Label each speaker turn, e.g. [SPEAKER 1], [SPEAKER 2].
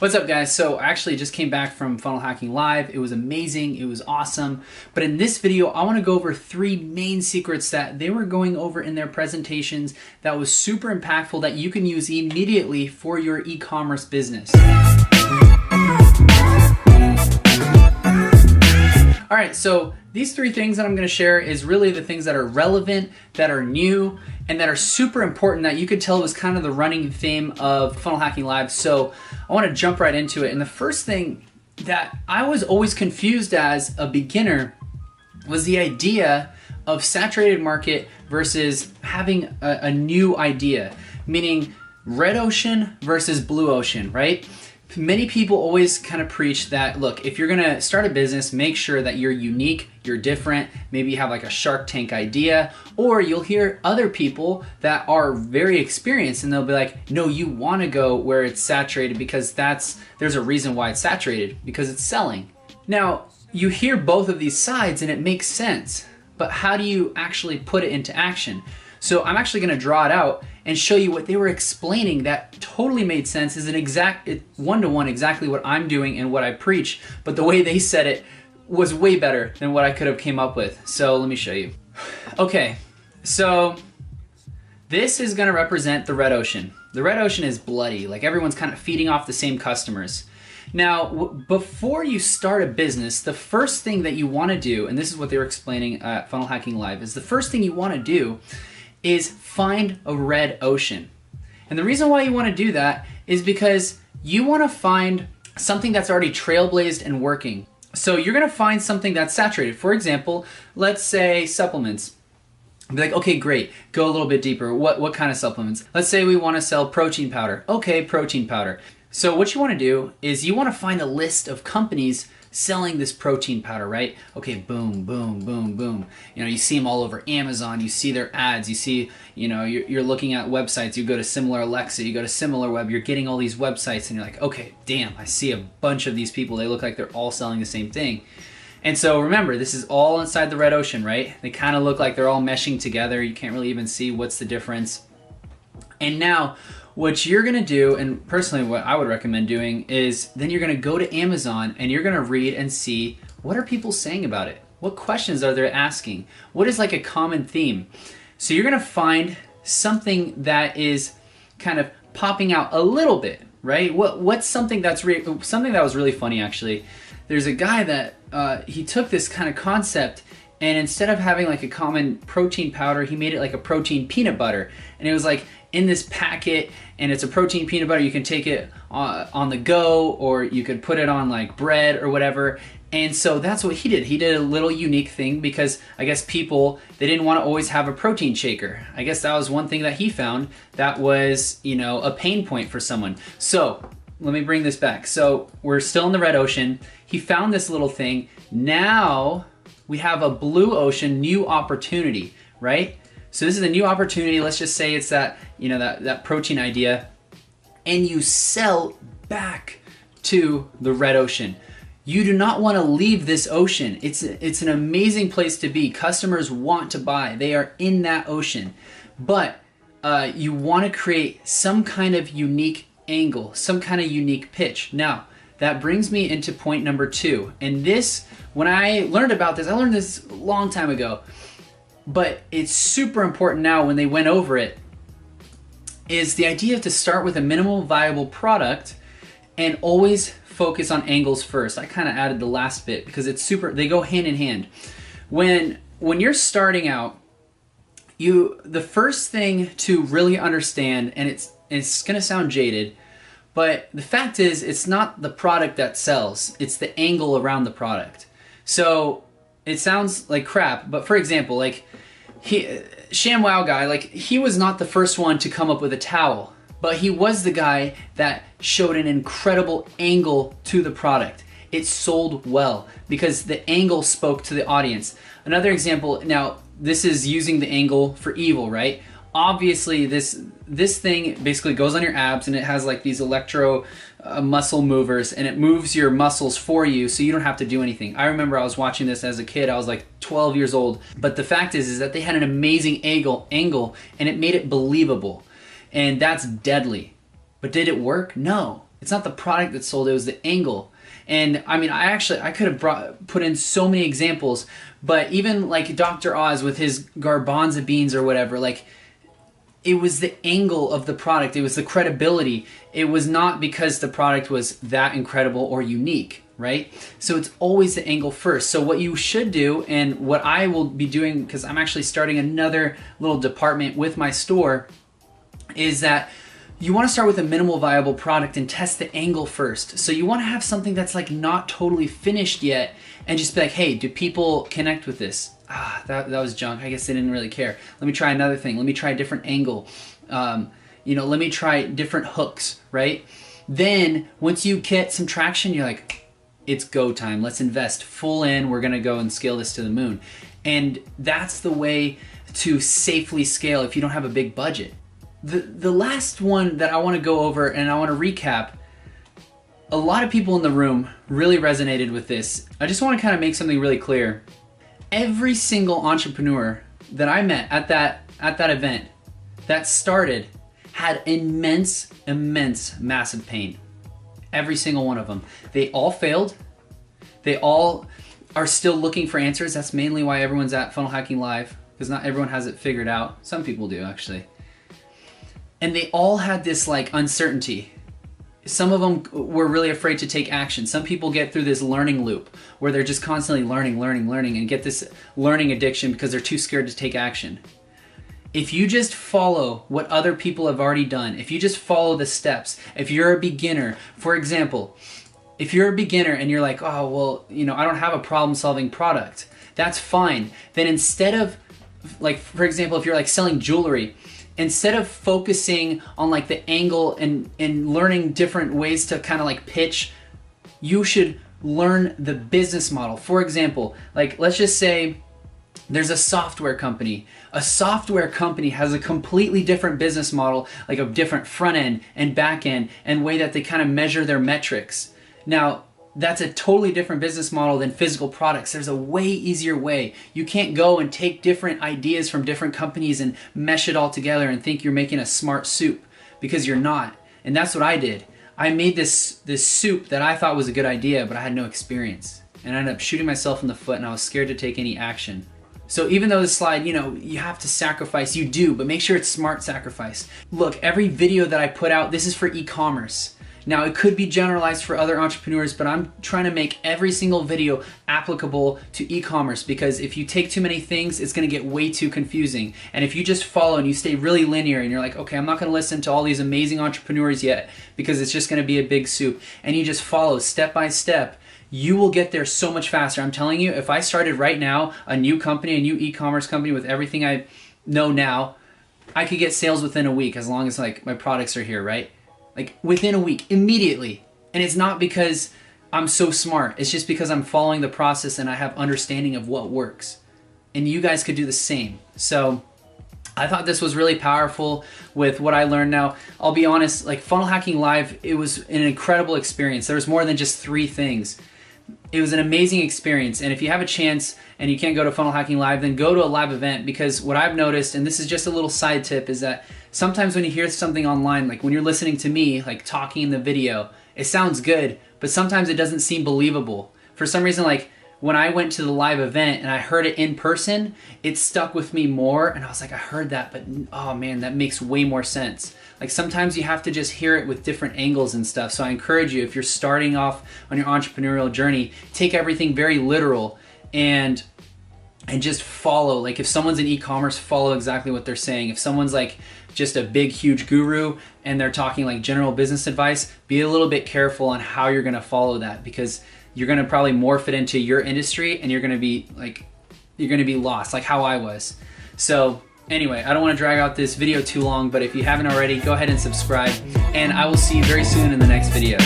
[SPEAKER 1] What's up, guys? So I actually just came back from Funnel Hacking Live. It was amazing. It was awesome. But in this video, I want to go over 3 main secrets that they were going over in their presentations that was super impactful that you can use immediately for your e-commerce business. All right, so these 3 things that I'm going to share is really the things that are relevant, that are new, and that are super important that you could tell was kind of the running theme of Funnel Hacking Live. So I want to jump right into it. And the first thing that I was always confused as a beginner was the idea of saturated market versus having a new idea, meaning red ocean versus blue ocean, right? Many people always kind of preach that, look, if you're gonna start a business, make sure that you're unique, you're different, maybe you have like a Shark Tank idea, or you'll hear other people that are very experienced and they'll be like, no, you wanna go where it's saturated because there's a reason why it's saturated, because it's selling. Now, you hear both of these sides and it makes sense, but how do you actually put it into action? So I'm actually gonna draw it out and show you what they were explaining that totally made sense, is an exact one-to-one exactly what I'm doing and what I preach, but the way they said it was way better than what I could have came up with. So let me show you. Okay, so this is gonna represent the red ocean. The red ocean is bloody, like everyone's kind of feeding off the same customers. Now, before you start a business, the first thing that you wanna do, and this is what they were explaining at Funnel Hacking Live, is the first thing you wanna do is find a red ocean. And the reason why you want to do that is because you want to find something that's already trailblazed and working. So you're going to find something that's saturated. For example, let's say supplements. Be like, okay, great, go a little bit deeper. What kind of supplements? Let's say we want to sell protein powder. Okay, protein powder. So what you want to do is you want to find a list of companies selling this protein powder, right? Okay, boom, boom, boom, boom. You know, you see them all over Amazon, you see their ads, you see, you know, you're looking at websites, you go to Similar Alexa, you go to SimilarWeb, you're getting all these websites and you're like, okay, damn, I see a bunch of these people, they look like they're all selling the same thing. And so remember, this is all inside the red ocean, right? They kind of look like they're all meshing together, you can't really even see what's the difference. And now, what you're gonna do, and personally what I would recommend doing, is then you're gonna go to Amazon and you're gonna read and see what are people saying about it? What questions are they asking? What is like a common theme? So you're gonna find something that is kind of popping out a little bit, right? What's something that's something that was really funny actually. There's a guy that he took this kind of concept, and instead of having like a common protein powder, he made it like a protein peanut butter. And it was like in this packet, and it's a protein peanut butter. You can take it on the go, or you could put it on like bread or whatever. And so that's what he did. He did a little unique thing because I guess people, they didn't want to always have a protein shaker. I guess that was one thing that he found that was, you know, a pain point for someone. So let me bring this back. So we're still in the red ocean. He found this little thing. Now we have a blue ocean, new opportunity, right? So this is a new opportunity. Let's just say it's that, you know, that protein idea, and you sell back to the red ocean. You do not want to leave this ocean. It's an amazing place to be. Customers want to buy. They are in that ocean. But you want to create some kind of unique angle, some kind of unique pitch. Now, that brings me into point number 2. And this, when I learned about this, I learned this a long time ago, but it's super important now when they went over it, is the idea to start with a minimal viable product and always focus on angles first. I kind of added the last bit because it's super, they go hand in hand. When you're starting out, the first thing to really understand, and it's gonna sound jaded, but the fact is, it's not the product that sells, it's the angle around the product. So it sounds like crap, but for example, like ShamWow guy, like he was not the first one to come up with a towel, but he was the guy that showed an incredible angle to the product. It sold well because the angle spoke to the audience. Another example, now this is using the angle for evil, right? Obviously this thing basically goes on your abs and it has like these electro muscle movers, and it moves your muscles for you so you don't have to do anything. I remember I was watching this as a kid. I was like 12 years old, but the fact is that they had an amazing angle and it made it believable, and that's deadly. But did it work? No. It's not the product that sold, it was the angle. And I mean, I could have put in so many examples, but even like Dr. Oz with his garbanzo beans or whatever, like, it was the angle of the product. It was the credibility. It was not because the product was that incredible or unique, right? So it's always the angle first. So what you should do, and what I will be doing, because I'm actually starting another little department with my store, is that you want to start with a minimal viable product and test the angle first. So you want to have something that's like not totally finished yet and just be like, hey, do people connect with this? Ah, that was junk. I guess they didn't really care. Let me try another thing. Let me try a different angle. You know, let me try different hooks, right? Then once you get some traction, you're like, it's go time. Let's invest full in. We're going to go and scale this to the moon. And that's the way to safely scale if you don't have a big budget. The last one that I want to go over and I want to recap, a lot of people in the room really resonated with this. I just want to kind of make something really clear. Every single entrepreneur that I met at that event that started had immense, massive pain. Every single one of them. They all failed. They all are still looking for answers. That's mainly why everyone's at Funnel Hacking Live, because not everyone has it figured out. Some people do, actually. And they all had this like uncertainty. Some of them were really afraid to take action. Some people get through this learning loop where they're just constantly learning and get this learning addiction because they're too scared to take action. If you just follow what other people have already done, if you just follow the steps, if you're a beginner, for example, if you're a beginner and you're like, oh, well, you know, I don't have a problem-solving product, that's fine. Then instead of, like, for example, if you're like selling jewelry, instead of focusing on like the angle and learning different ways to kind of like pitch, you should learn the business model. For example, like let's just say there's a software company. A software company has a completely different business model, like a different front end and back end and way that they kind of measure their metrics. Now, that's a totally different business model than physical products. There's a way easier way. You can't go and take different ideas from different companies and mesh it all together and think you're making a smart soup, because you're not. And that's what I did. I made this soup that I thought was a good idea, but I had no experience. And I ended up shooting myself in the foot, and I was scared to take any action. So even though this slide, you know, you have to sacrifice, you do, but make sure it's smart sacrifice. Look, every video that I put out, this is for e-commerce. Now, it could be generalized for other entrepreneurs, but I'm trying to make every single video applicable to e-commerce, because if you take too many things, it's going to get way too confusing. And if you just follow and you stay really linear and you're like, okay, I'm not going to listen to all these amazing entrepreneurs yet because it's just going to be a big soup, and you just follow step by step, you will get there so much faster. I'm telling you, if I started right now a new company, a new e-commerce company with everything I know now, I could get sales within a week as long as like my products are here, right? Like within a week, immediately. And it's not because I'm so smart. It's just because I'm following the process and I have understanding of what works. And you guys could do the same. So I thought this was really powerful with what I learned. Now, I'll be honest, like Funnel Hacking Live, it was an incredible experience. There was more than just 3 things. It was an amazing experience, and if you have a chance and you can't go to Funnel Hacking Live, then go to a live event, because what I've noticed, and this is just a little side tip, is that sometimes when you hear something online, like when you're listening to me, like talking in the video, it sounds good, but sometimes it doesn't seem believable. For some reason, like when I went to the live event and I heard it in person, it stuck with me more, and I was like, I heard that, but oh man, that makes way more sense. Like sometimes you have to just hear it with different angles and stuff. So I encourage you, if you're starting off on your entrepreneurial journey, take everything very literal and just follow. Like if someone's in e-commerce, follow exactly what they're saying. If someone's like just a big, huge guru and they're talking like general business advice, be a little bit careful on how you're gonna follow that, because you're gonna probably morph it into your industry and you're gonna be lost, like how I was. So anyway, I don't want to drag out this video too long, but if you haven't already, go ahead and subscribe, and I will see you very soon in the next video.